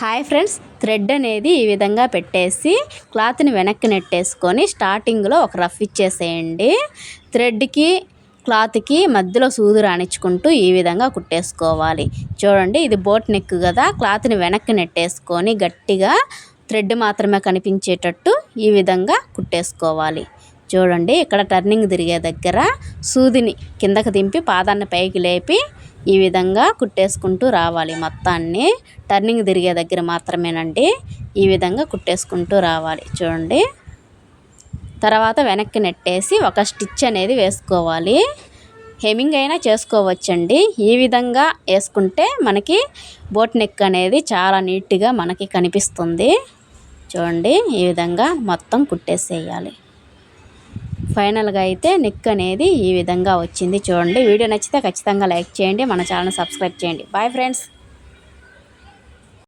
Hi friends, thread అనేది ఈ విధంగా పెట్టేసి క్లాత్ని వెనక్కి నెట్టేసుకొని స్టార్టింగ్లో ఒక రఫ్ ఇచ్చేసేయండి. థ్రెడ్కి క్లాత్కి మధ్యలో సూది రాణించుకుంటూ ఈ విధంగా కుట్టేసుకోవాలి. చూడండి, ఇది బోట్ నెక్ కదా, క్లాత్ని వెనక్కి నెట్టేసుకొని గట్టిగా థ్రెడ్ మాత్రమే కనిపించేటట్టు ఈ విధంగా కుట్టేసుకోవాలి. చూడండి, ఇక్కడ టర్నింగ్ తిరిగే దగ్గర సూదిని కిందకి దింపి పాదాన్ని పైకి లేపి ఈ విధంగా కుట్టేసుకుంటూ రావాలి. మొత్తాన్ని టర్నింగ్ తిరిగే దగ్గర మాత్రమేనండి ఈ విధంగా కుట్టేసుకుంటూ రావాలి. చూడండి, తర్వాత వెనక్కి నెట్టేసి ఒక స్టిచ్ అనేది వేసుకోవాలి. హెమ్మింగ్ అయినా చేసుకోవచ్చండి. ఈ విధంగా వేసుకుంటే మనకి బోట్ నెక్ అనేది చాలా నీట్గా మనకి కనిపిస్తుంది. చూడండి, ఈ విధంగా మొత్తం కుట్టేసేయాలి. ఫైనల్గా అయితే నెక్ అనేది ఈ విధంగా వచ్చింది. చూడండి, వీడియో నచ్చితే ఖచ్చితంగా లైక్ చేయండి, మన ఛానల్ సబ్స్క్రైబ్ చేయండి. Bye friends.